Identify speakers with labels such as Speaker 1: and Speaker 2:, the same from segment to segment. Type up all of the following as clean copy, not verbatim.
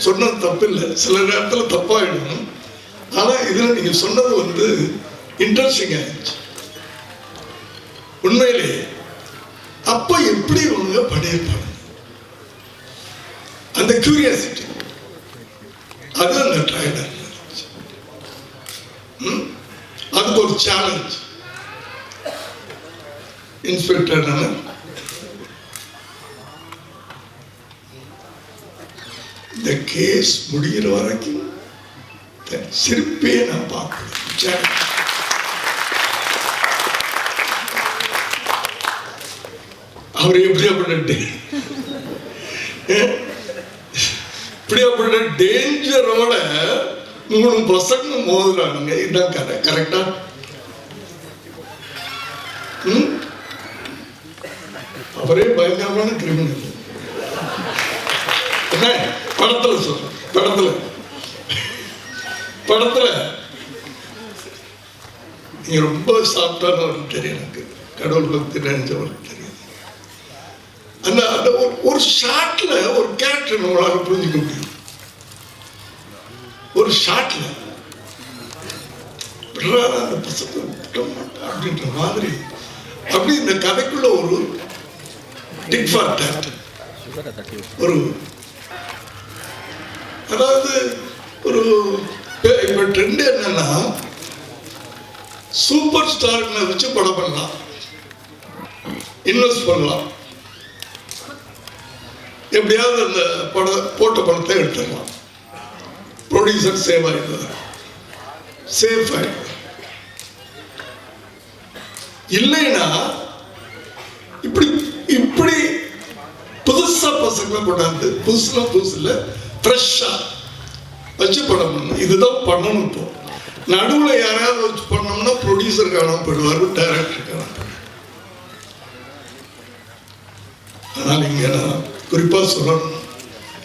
Speaker 1: சொன்னது தப்பு இல்லை, சில நேரத்தில் தப்பாயிடும். ஆனால் இதில் நீங்கள் சொன்னது வந்து இன்ட்ரெஸ்டிங் ஆயிடுச்சு உண்மையிலே. அப்போ எப்படி இவங்க பண்ணியிருப்பாங்க அந்த கியூரியாசிட்டி, அது அந்த ட்ரைலர். அதுக்கு ஒரு சேலஞ்ச். இன்ஸ்பெக்டர் இந்த கேஸ் முடிகிற வரைக்கும் சிரிப்பே நான் பார்க்கணும். அவர் எப்படியாப்பட்ட டேஞ்சரோட 3 பசங்க மோதுறாங்க. இதுதான் கதை. கரெக்டா? அவரே பயங்கரமான கிரிமினல். படத்துல சொல்றேன், படத்துல நீங்க ரொம்ப சாப்பிட்டான்னு தெரியும். எனக்கு கடவுள் பக்தி நினைச்சவருக்கு தெரியும். அந்த அந்த ஒரு ஷாட்ல ஒரு கேரக்டர் நம்மளால புரிஞ்சுக்க முடியும். ஒரு ஷாட்ல அந்த பசங்க அப்படின்ற மாதிரி அப்படி இந்த கதைக்குள்ள ஒரு டிக் ஃபார் டேட், ஒரு அதாவது ஒரு இப்ப ட்ரெண்ட் என்னன்னா சூப்பர் ஸ்டார்களை வச்சு படம் பண்ணலாம், இன்வெஸ்ட் பண்ணலாம், எப்படியாவது அந்த போட்ட படத்தை எடுத்துடலாம், ப்ரொடியூசர் சேவ் ஆயிடுவார், சேஃப் ஆயிடுவார். இல்லைன்னா இப்படி இப்படி புதுசா பசங்களை கொண்டாந்து புதுசுல ஃப்ரெஷ்ஷா வச்சு படம் பண்ணணும். இதுதான் பண்ணணும். இப்போ நடுவில் யாராவது வச்சு பண்ணோம்னா ப்ரொடியூசர் காணாம போயிடுவார், டைரக்டர் காணாம போயிடுவார். ஆனால் இங்க நான் குறிப்பா சொல்லணும்,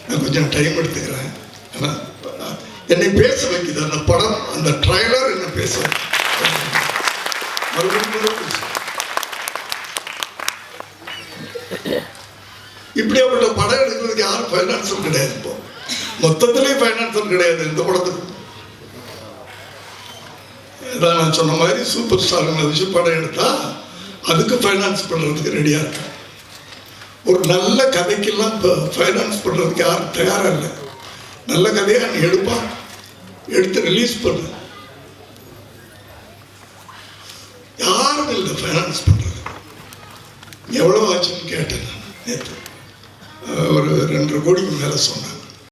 Speaker 1: நான் கொஞ்சம் டைம் எடுத்துக்கிறேன். ஆனால் என்னை பேச வைக்குது அந்த படம், அந்த ட்ரைலர் என்ன பேச இப்படியாப்பட்ட படம் எடுக்கிறதுக்கு யாரும் ஃபைனான்ஸும் கிடையாது. இப்போ மொத்தத்திலே ஃபைனான்ஸும் கிடையாது இந்த படத்துக்கு. இதான் நான் சொன்ன மாதிரி சூப்பர் ஸ்டாருங்களை வச்சு படம் எடுத்தா அதுக்கு ஃபைனான்ஸ் பண்றதுக்கு ரெடியா இருக்காங்க. ஒரு நல்ல கதைக்கெல்லாம் இப்போ ஃபைனான்ஸ் பண்றதுக்கு யாரும் தயாரா இல்லை. நல்ல கதையா நீ எடுப்பான், எடுத்து ரிலீஸ் பண்ணு, யாரும் இல்லை ஃபைனான்ஸ் பண்றது. எவ்வளவு ஆச்சுன்னு கேட்டேன் நான் நேற்று. ஒரு 2.5 கோடிக்கு மேல சொன்னாங்க.